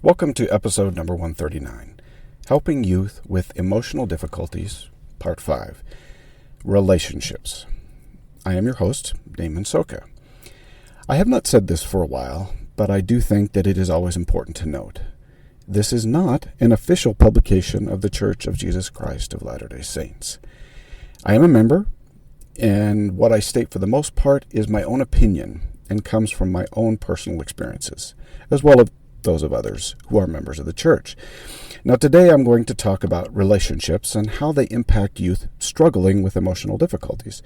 Welcome to episode number 139, Helping Youth with Emotional Difficulties, Part 5, Relationships. I am your host, Damon Soka. I have not said this for a while, but I do think that it is always important to note. This is not an official publication of the Church of Jesus Christ of Latter-day Saints. I am a member, and what I state for the most part is my own opinion and comes from my own personal experiences, as well as those of others who are members of the church. Now today I'm going to talk about relationships and how they impact youth struggling with emotional difficulties.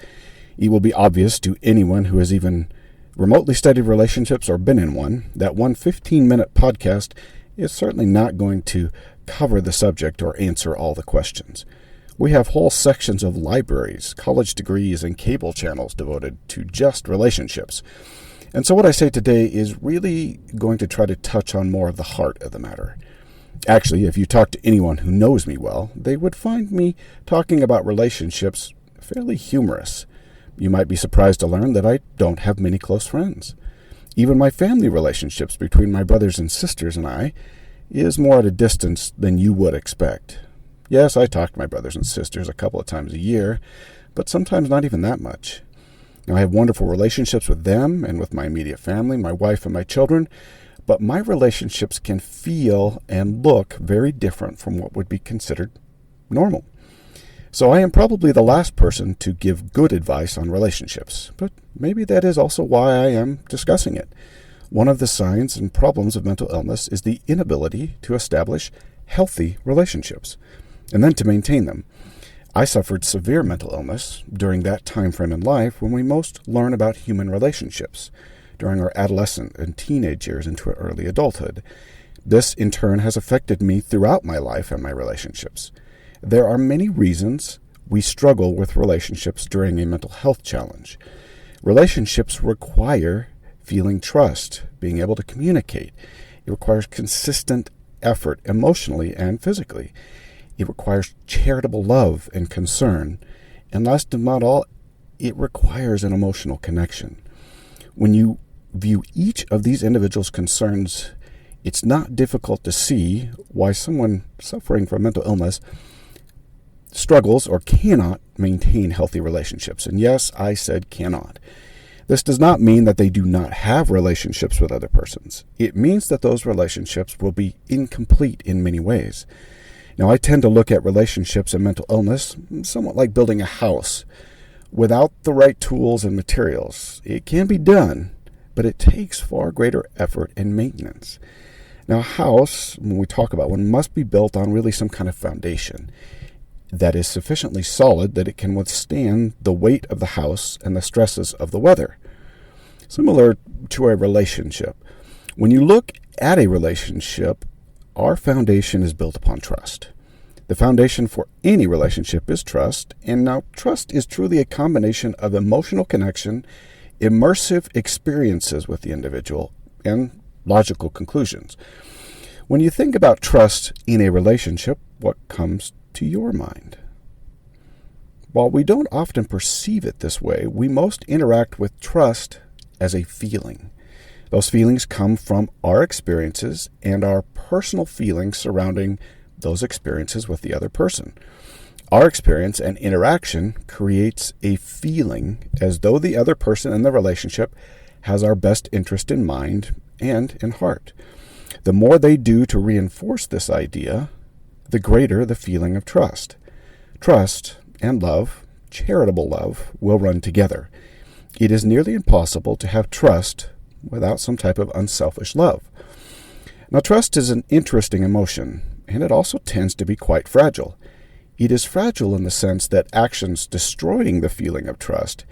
It will be obvious to anyone who has even remotely studied relationships or been in one that one 15-minute podcast is certainly not going to cover the subject or answer all the questions. We have whole sections of libraries, college degrees, and cable channels devoted to just relationships. And so what I say today is really going to try to touch on more of the heart of the matter. Actually, if you talk to anyone who knows me well, they would find me talking about relationships fairly humorous. You might be surprised to learn that I don't have many close friends. Even my family relationships between my brothers and sisters and I is more at a distance than you would expect. Yes, I talk to my brothers and sisters a couple of times a year, but sometimes not even that much. Now, I have wonderful relationships with them and with my immediate family, my wife and my children, but my relationships can feel and look very different from what would be considered normal. So I am probably the last person to give good advice on relationships, but maybe that is also why I am discussing it. One of the signs and problems of mental illness is the inability to establish healthy relationships and then to maintain them. I suffered severe mental illness during that time frame in life when we most learn about human relationships, during our adolescent and teenage years into early adulthood. This, in turn, has affected me throughout my life and my relationships. There are many reasons we struggle with relationships during a mental health challenge. Relationships require feeling trust, being able to communicate. It requires consistent effort emotionally and physically. It requires charitable love and concern. And last but not all, it requires an emotional connection. When you view each of these individuals' concerns, it's not difficult to see why someone suffering from mental illness struggles or cannot maintain healthy relationships. And yes, I said cannot. This does not mean that they do not have relationships with other persons. It means that those relationships will be incomplete in many ways. Now, I tend to look at relationships and mental illness somewhat like building a house. Without the right tools and materials, it can be done, but it takes far greater effort and maintenance. Now, a house, when we talk about one, must be built on really some kind of foundation that is sufficiently solid that it can withstand the weight of the house and the stresses of the weather. Similar to a relationship. When you look at a relationship, our foundation is built upon trust. The foundation for any relationship is trust, and now trust is truly a combination of emotional connection, immersive experiences with the individual, and logical conclusions. When you think about trust in a relationship, what comes to your mind? While we don't often perceive it this way, we most interact with trust as a feeling. Those feelings come from our experiences and our personal feelings surrounding those experiences with the other person. Our experience and interaction creates a feeling as though the other person in the relationship has our best interest in mind and in heart. The more they do to reinforce this idea, the greater the feeling of trust. Trust and love, charitable love, will run together. It is nearly impossible to have trust without some type of unselfish love. Now, trust is an interesting emotion, and it also tends to be quite fragile. It is fragile in the sense that actions destroying the feeling of trust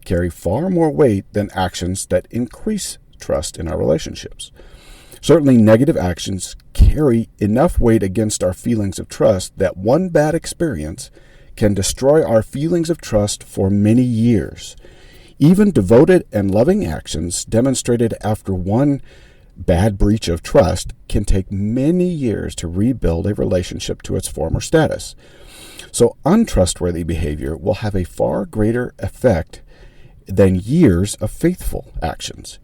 carry far more weight than actions that increase trust in our relationships. Certainly, negative actions carry enough weight against our feelings of trust that one bad experience can destroy our feelings of trust for many years. Even devoted and loving actions demonstrated after one bad breach of trust can take many years to rebuild a relationship to its former status. So untrustworthy behavior will have a far greater effect than years of faithful actions.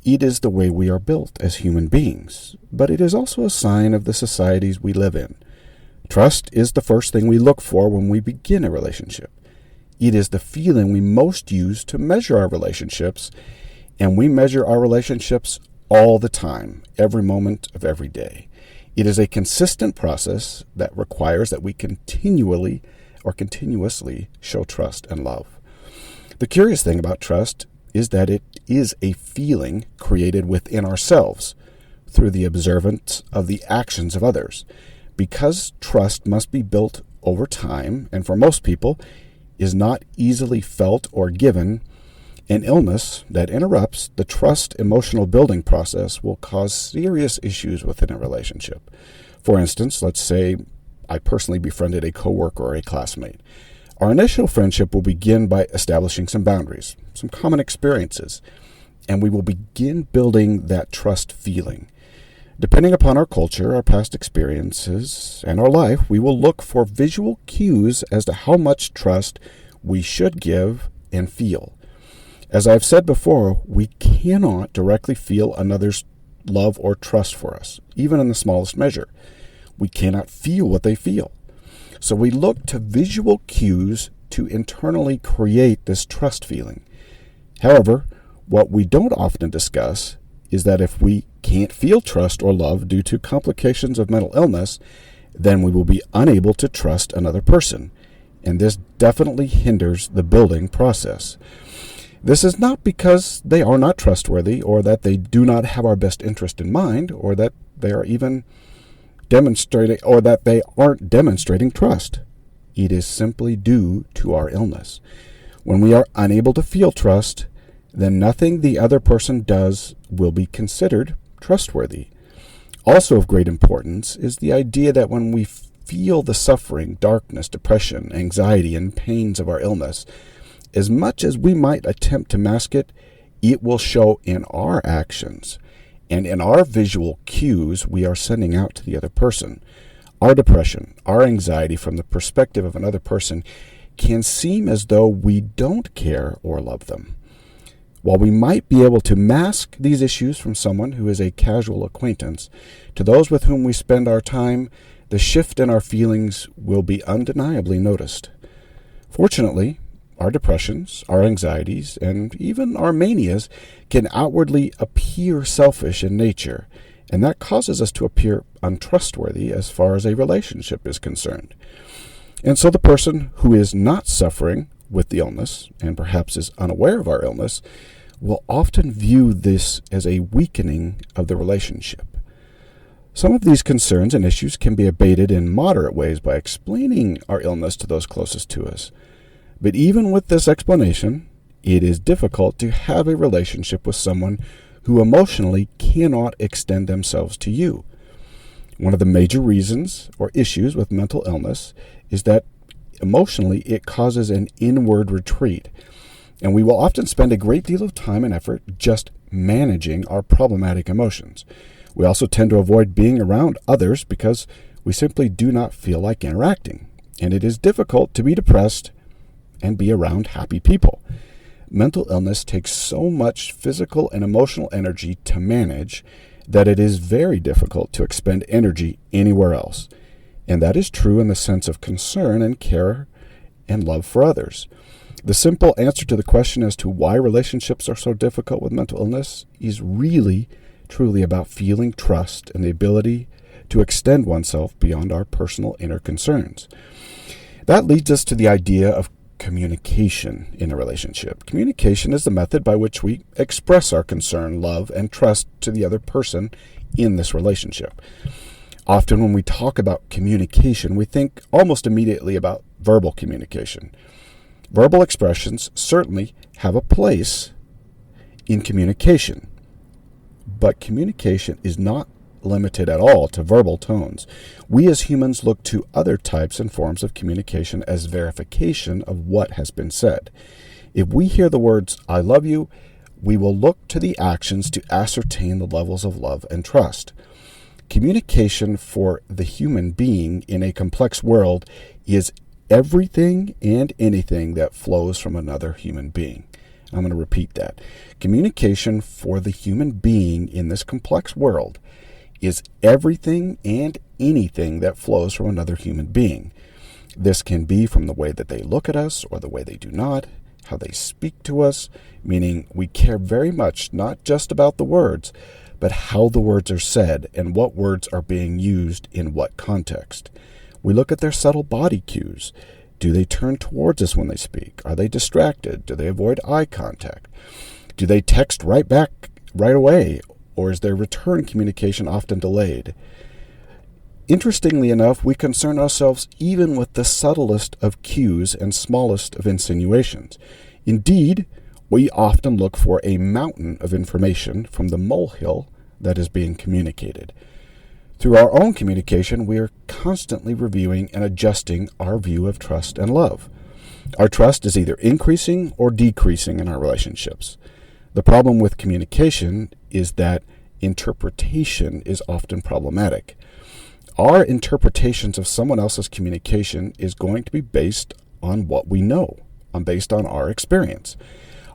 It is the way we are built as human beings, but it is also a sign of the societies we live in. Trust is the first thing we look for when we begin a relationship. It is the feeling we most use to measure our relationships, and we measure our relationships all the time, every moment of every day. It is a consistent process that requires that we continuously show trust and love. The curious thing about trust is that it is a feeling created within ourselves through the observance of the actions of others. Because trust must be built over time, and for most people is not easily felt or given, an illness that interrupts the trust emotional building process will cause serious issues within a relationship. For instance, let's say I personally befriended a coworker or a classmate. Our initial friendship will begin by establishing some boundaries, some common experiences, and we will begin building that trust feeling. Depending upon our culture, our past experiences, and our life, we will look for visual cues as to how much trust we should give and feel. As I've said before, we cannot directly feel another's love or trust for us, even in the smallest measure. We cannot feel what they feel. So we look to visual cues to internally create this trust feeling. However, what we don't often discuss is that if we can't feel trust or love due to complications of mental illness, then we will be unable to trust another person. And this definitely hinders the building process. This is not because they are not trustworthy or that they do not have our best interest in mind or that they are even demonstrating or that they aren't demonstrating trust. It is simply due to our illness. When we are unable to feel trust, then nothing the other person does will be considered trustworthy. Also of great importance is the idea that when we feel the suffering, darkness, depression, anxiety, and pains of our illness, as much as we might attempt to mask it, it will show in our actions and in our visual cues we are sending out to the other person. Our depression, our anxiety from the perspective of another person can seem as though we don't care or love them. While we might be able to mask these issues from someone who is a casual acquaintance, to those with whom we spend our time, the shift in our feelings will be undeniably noticed. Fortunately, our depressions, our anxieties, and even our manias can outwardly appear selfish in nature, and that causes us to appear untrustworthy as far as a relationship is concerned. And so the person who is not suffering with the illness, and perhaps is unaware of our illness, will often view this as a weakening of the relationship. Some of these concerns and issues can be abated in moderate ways by explaining our illness to those closest to us. But even with this explanation, it is difficult to have a relationship with someone who emotionally cannot extend themselves to you. One of the major reasons or issues with mental illness is that emotionally it causes an inward retreat, and we will often spend a great deal of time and effort just managing our problematic emotions. We also tend to avoid being around others because we simply do not feel like interacting, and it is difficult to be depressed and be around happy people. Mental illness takes so much physical and emotional energy to manage that it is very difficult to expend energy anywhere else. And that is true in the sense of concern and care and love for others. The simple answer to the question as to why relationships are so difficult with mental illness is really, truly about feeling trust and the ability to extend oneself beyond our personal inner concerns. That leads us to the idea of communication in a relationship. Communication is the method by which we express our concern, love, and trust to the other person in this relationship. Often when we talk about communication, we think almost immediately about verbal communication. Verbal expressions certainly have a place in communication, but communication is not limited at all to verbal tones. We as humans look to other types and forms of communication as verification of what has been said. If we hear the words, "I love you," we will look to the actions to ascertain the levels of love and trust. Communication for the human being in a complex world is everything and anything that flows from another human being. I'm going to repeat that. Communication for the human being in this complex world is everything and anything that flows from another human being. This can be from the way that they look at us or the way they do not, how they speak to us, meaning we care very much not just about the words, but how the words are said and what words are being used in what context. We look at their subtle body cues. Do they turn towards us when they speak? Are they distracted? Do they avoid eye contact? Do they text right back right away? Or is their return communication often delayed? Interestingly enough, we concern ourselves even with the subtlest of cues and smallest of insinuations. Indeed, we often look for a mountain of information from the molehill that is being communicated. Through our own communication, we are constantly reviewing and adjusting our view of trust and love. Our trust is either increasing or decreasing in our relationships. The problem with communication is that interpretation is often problematic. Our interpretations of someone else's communication is going to be based on what we know, based on our experience,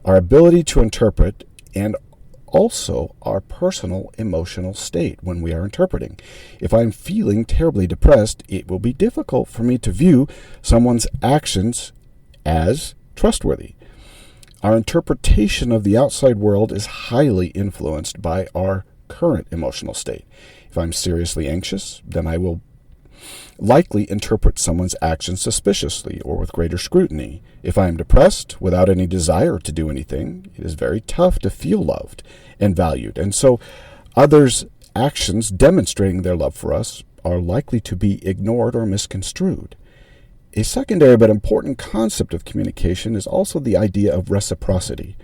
our ability to interpret, and also our personal emotional state when we are interpreting. If I'm feeling terribly depressed, it will be difficult for me to view someone's actions as trustworthy. Our interpretation of the outside world is highly influenced by our current emotional state. If I'm seriously anxious, then I will likely interpret someone's actions suspiciously or with greater scrutiny. If I am depressed without any desire to do anything, it is very tough to feel loved and valued. And so others' actions demonstrating their love for us are likely to be ignored or misconstrued. A secondary but important concept of communication is also the idea of reciprocity.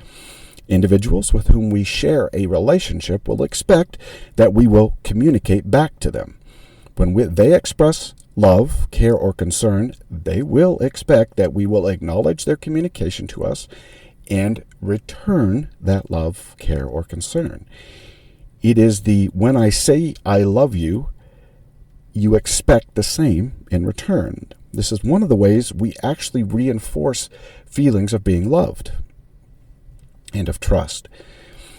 Individuals with whom we share a relationship will expect that we will communicate back to them. When they express love, care, or concern, they will expect that we will acknowledge their communication to us and return that love, care, or concern. It is the when I say I love you, you expect the same in return. This is one of the ways we actually reinforce feelings of being loved and of trust.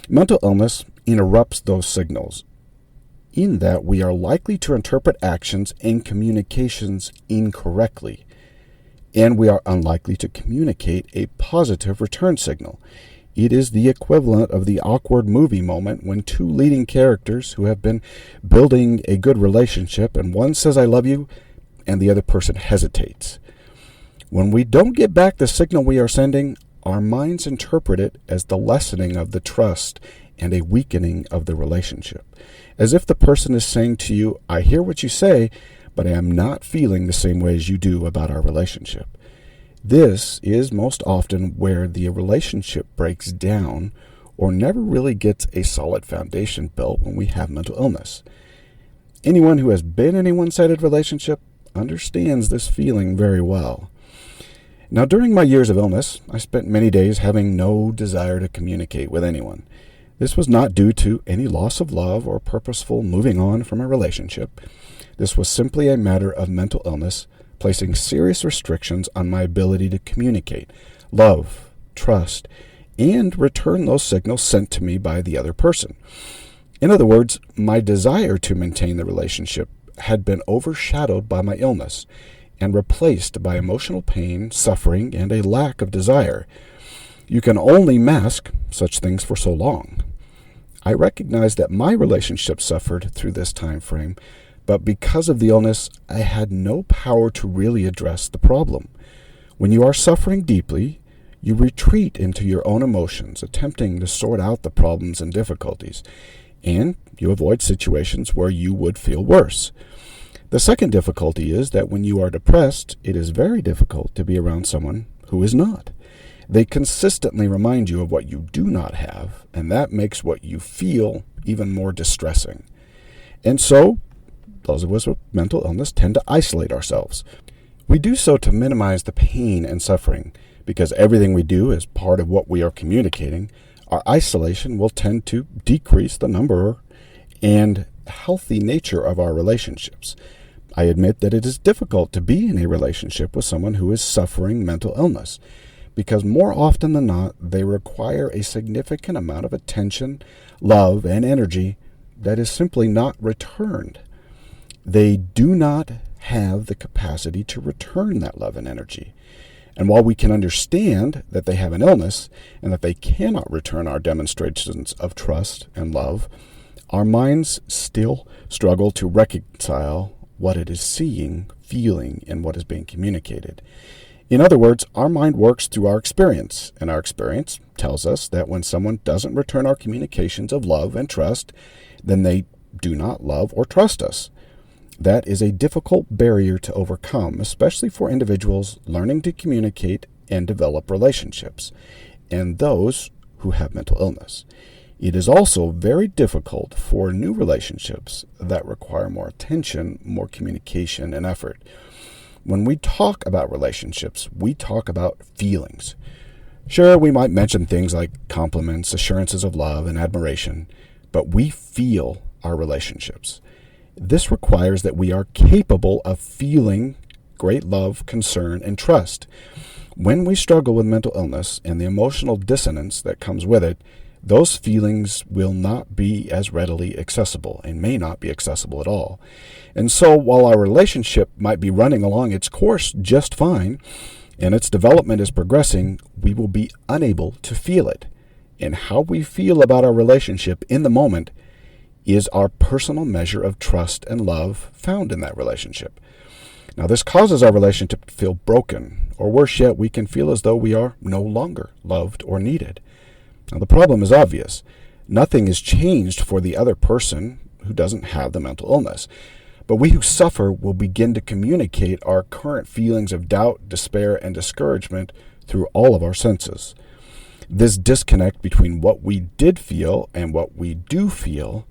Mental illness interrupts those signals in that we are likely to interpret actions and communications incorrectly, and we are unlikely to communicate a positive return signal. It is the equivalent of the awkward movie moment when two leading characters who have been building a good relationship and one says I love you and the other person hesitates. When we don't get back the signal we are sending, our minds interpret it as the lessening of the trust and a weakening of the relationship, as if the person is saying to you, I hear what you say, but I am not feeling the same way as you do about our relationship. This is most often where the relationship breaks down or never really gets a solid foundation built when we have mental illness. Anyone who has been in a one-sided relationship understands this feeling very well. Now, during my years of illness, I spent many days having no desire to communicate with anyone. This was not due to any loss of love or purposeful moving on from a relationship. This was simply a matter of mental illness, placing serious restrictions on my ability to communicate, love, trust, and return those signals sent to me by the other person. In other words, my desire to maintain the relationship had been overshadowed by my illness and replaced by emotional pain, suffering, and a lack of desire. You can only mask such things for so long. I recognize that my relationship suffered through this time frame, but because of the illness, I had no power to really address the problem. When you are suffering deeply, you retreat into your own emotions, attempting to sort out the problems and difficulties, and you avoid situations where you would feel worse. The second difficulty is that when you are depressed, it is very difficult to be around someone who is not. They consistently remind you of what you do not have, and that makes what you feel even more distressing. And so, those of us with mental illness tend to isolate ourselves. We do so to minimize the pain and suffering. Because everything we do is part of what we are communicating, our isolation will tend to decrease the number and healthy nature of our relationships. I admit that it is difficult to be in a relationship with someone who is suffering mental illness. because more often than not, they require a significant amount of attention, love, and energy that is simply not returned. They do not have the capacity to return that love and energy. And while we can understand that they have an illness and that they cannot return our demonstrations of trust and love, our minds still struggle to reconcile what it is seeing, feeling, and what is being communicated. In other words, our mind works through our experience, and our experience tells us that when someone doesn't return our communications of love and trust, then they do not love or trust us. That is a difficult barrier to overcome, especially for individuals learning to communicate and develop relationships, and those who have mental illness. It is also very difficult for new relationships that require more attention, more communication, and effort. When we talk about relationships, we talk about feelings. Sure, we might mention things like compliments, assurances of love, and admiration, but we feel our relationships. This requires that we are capable of feeling great love, concern, and trust. When we struggle with mental illness and the emotional dissonance that comes with it, those feelings will not be as readily accessible and may not be accessible at all. And so while our relationship might be running along its course just fine and its development is progressing, we will be unable to feel it. And how we feel about our relationship in the moment is our personal measure of trust and love found in that relationship. Now, this causes our relationship to feel broken, or worse yet, we can feel as though we are no longer loved or needed. Now, the problem is obvious. Nothing is changed for the other person who doesn't have the mental illness. But we who suffer will begin to communicate our current feelings of doubt, despair, and discouragement through all of our senses. This disconnect between what we did feel and what we do feel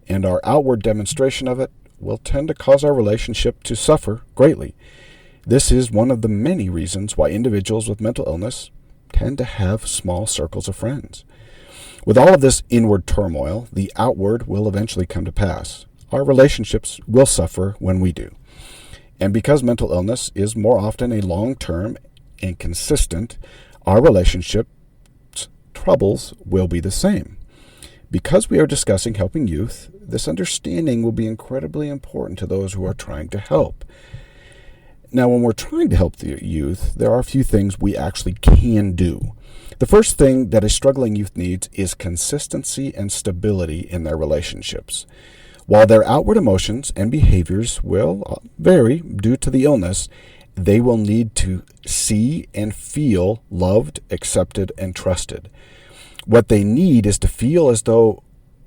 and our outward demonstration of it will tend to cause our relationship to suffer greatly. This is one of the many reasons why individuals with mental illness tend to have small circles of friends. With all of this inward turmoil, the outward will eventually come to pass. Our relationships will suffer when we do. And because mental illness is more often a long-term and consistent, our relationship troubles will be the same. Because we are discussing helping youth, this understanding will be incredibly important to those who are trying to help. Now, when we're trying to help the youth, there are a few things we actually can do. The first thing that a struggling youth needs is consistency and stability in their relationships. While their outward emotions and behaviors will vary due to the illness, they will need to see and feel loved, accepted, and trusted. What they need is to feel as though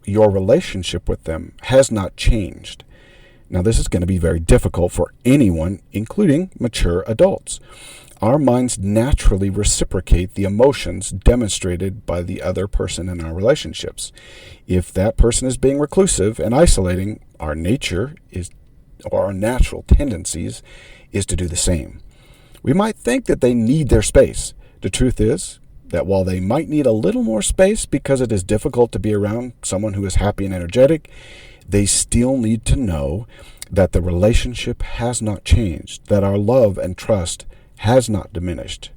your relationship with them has not changed. Now, this is going to be very difficult for anyone, including mature adults. Our minds naturally reciprocate the emotions demonstrated by the other person in our relationships. If that person is being reclusive and isolating, our natural tendencies is to do the same. We might think that they need their space. The truth is that while they might need a little more space because it is difficult to be around someone who is happy and energetic, they still need to know that the relationship has not changed, that our love and trust has not diminished.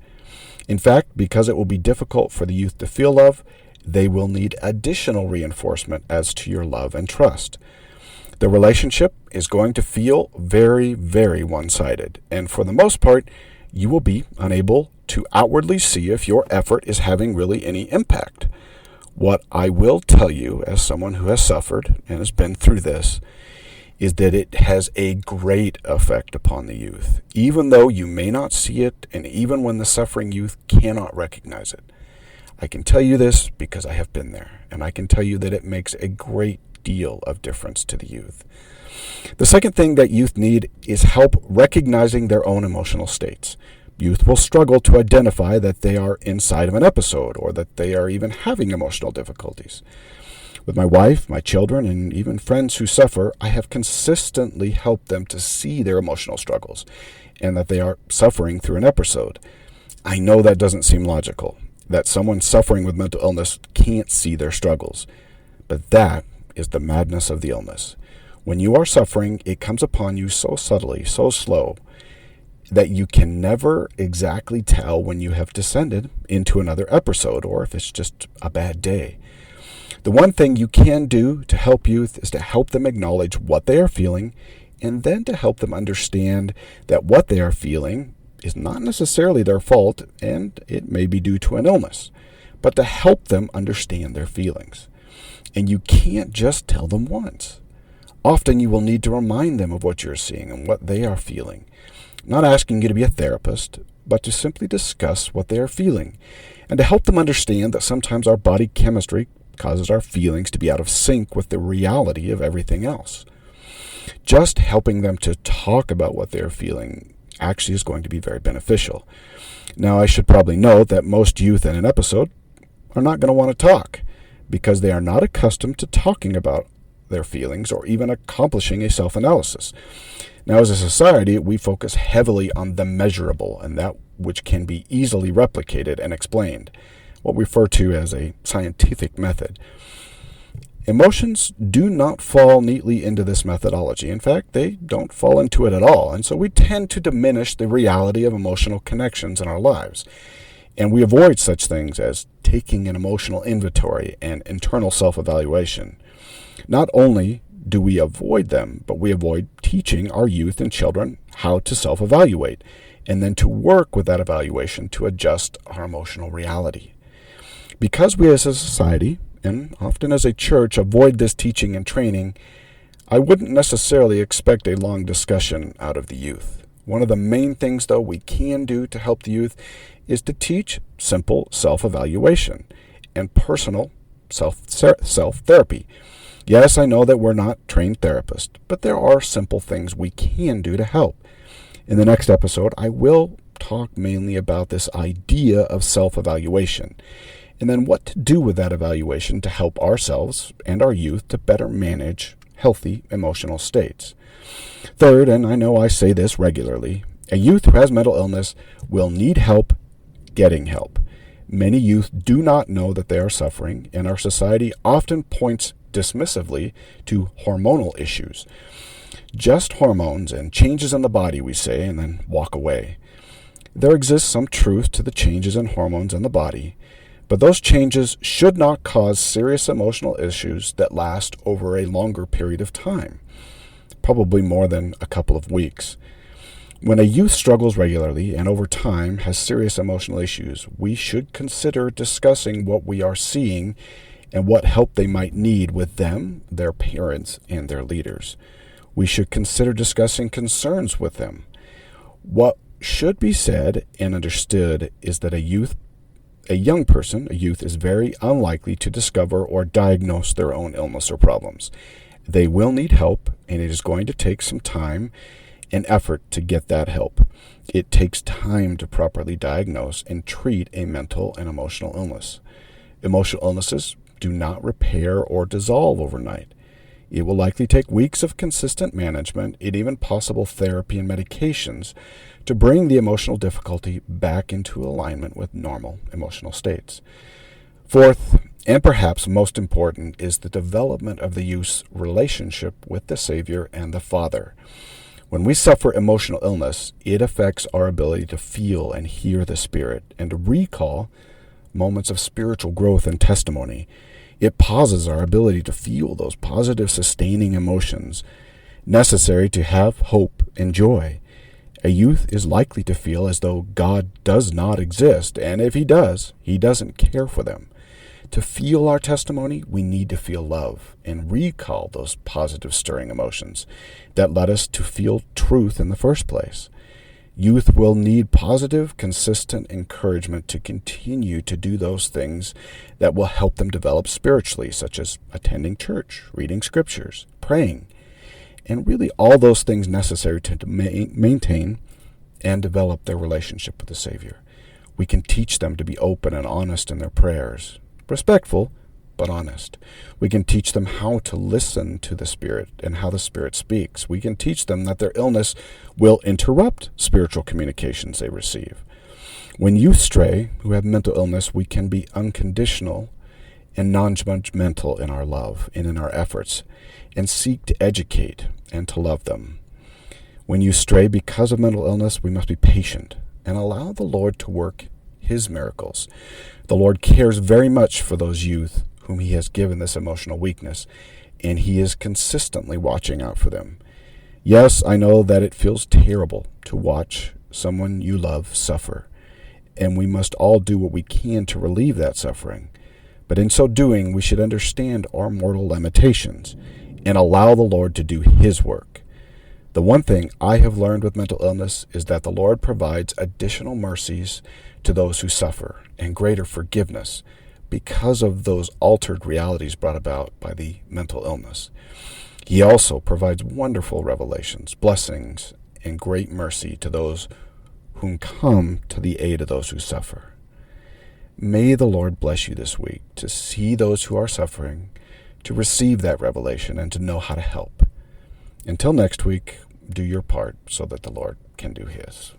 In fact, because it will be difficult for the youth to feel love, they will need additional reinforcement as to your love and trust. The relationship is going to feel very, very one-sided, and for the most part, you will be unable to outwardly see if your effort is having really any impact. What I will tell you, as someone who has suffered and has been through this, is that it has a great effect upon the youth, even though you may not see it, and even when the suffering youth cannot recognize it. I can tell you this because I have been there, and I can tell you that it makes a great deal of difference to the youth. The second thing that youth need is help recognizing their own emotional states. Youth will struggle to identify that they are inside of an episode or that they are even having emotional difficulties. With my wife, my children, and even friends who suffer, I have consistently helped them to see their emotional struggles and that they are suffering through an episode. I know that doesn't seem logical, that someone suffering with mental illness can't see their struggles, but that is the madness of the illness. When you are suffering, it comes upon you so subtly, so slow, that you can never exactly tell when you have descended into another episode or if it's just a bad day. The one thing you can do to help youth is to help them acknowledge what they are feeling and then to help them understand that what they are feeling is not necessarily their fault and it may be due to an illness, but to help them understand their feelings. And you can't just tell them once. Often you will need to remind them of what you're seeing and what they are feeling. I'm not asking you to be a therapist, but to simply discuss what they are feeling and to help them understand that sometimes our body chemistry causes our feelings to be out of sync with the reality of everything else. Just helping them to talk about what they're feeling actually is going to be very beneficial. Now, I should probably note that most youth in an episode are not going to want to talk because they are not accustomed to talking about their feelings or even accomplishing a self-analysis. Now, as a society, we focus heavily on the measurable and that which can be easily replicated and explained, what we refer to as a scientific method. Emotions do not fall neatly into this methodology. In fact, they don't fall into it at all. And so we tend to diminish the reality of emotional connections in our lives. And we avoid such things as taking an emotional inventory and internal self-evaluation. Not only do we avoid them, but we avoid teaching our youth and children how to self-evaluate and then to work with that evaluation to adjust our emotional reality. Because we as a society, and often as a church, avoid this teaching and training, I wouldn't necessarily expect a long discussion out of the youth. One of the main things, though, we can do to help the youth is to teach simple self-evaluation and personal self-therapy. Yes, I know that we're not trained therapists, but there are simple things we can do to help. In the next episode, I will talk mainly about this idea of self-evaluation, and then what to do with that evaluation to help ourselves and our youth to better manage healthy emotional states. Third, and I know I say this regularly, a youth who has mental illness will need help getting help. Many youth do not know that they are suffering, and our society often points dismissively to hormonal issues. Just hormones and changes in the body, we say, and then walk away. There exists some truth to the changes in hormones in the body, but those changes should not cause serious emotional issues that last over a longer period of time, probably more than a couple of weeks. When a youth struggles regularly and over time has serious emotional issues, we should consider discussing what we are seeing and what help they might need with them, their parents, and their leaders. We should consider discussing concerns with them. What should be said and understood is that a youth is very unlikely to discover or diagnose their own illness or problems. They will need help, and it is going to take some time and effort to get that help. It takes time to properly diagnose and treat a mental and emotional illness. Emotional illnesses do not repair or dissolve overnight. It will likely take weeks of consistent management and even possible therapy and medications to bring the emotional difficulty back into alignment with normal emotional states. Fourth, and perhaps most important, is the development of the youth's relationship with the Savior and the Father. When we suffer emotional illness, it affects our ability to feel and hear the Spirit and to recall moments of spiritual growth and testimony. It pauses our ability to feel those positive, sustaining emotions necessary to have hope and joy. A youth is likely to feel as though God does not exist, and if He does, He doesn't care for them. To feel our testimony, we need to feel love and recall those positive, stirring emotions that led us to feel truth in the first place. Youth will need positive, consistent encouragement to continue to do those things that will help them develop spiritually, such as attending church, reading scriptures, praying, and really all those things necessary to maintain and develop their relationship with the Savior. We can teach them to be open and honest in their prayers, respectful, but honest. We can teach them how to listen to the Spirit and how the Spirit speaks. We can teach them that their illness will interrupt spiritual communications they receive. When youth stray, who have mental illness, we can be unconditional and non-judgmental in our love and in our efforts, and seek to educate and to love them. When you stray because of mental illness, we must be patient and allow the Lord to work His miracles. The Lord cares very much for those youth whom He has given this emotional weakness, and He is consistently watching out for them. Yes, I know that it feels terrible to watch someone you love suffer, and we must all do what we can to relieve that suffering. But in so doing, we should understand our mortal limitations and allow the Lord to do His work. The one thing I have learned with mental illness is that the Lord provides additional mercies to those who suffer and greater forgiveness because of those altered realities brought about by the mental illness. He also provides wonderful revelations, blessings, and great mercy to those whom come to the aid of those who suffer. May the Lord bless you this week to see those who are suffering, to receive that revelation, and to know how to help. Until next week, do your part so that the Lord can do His.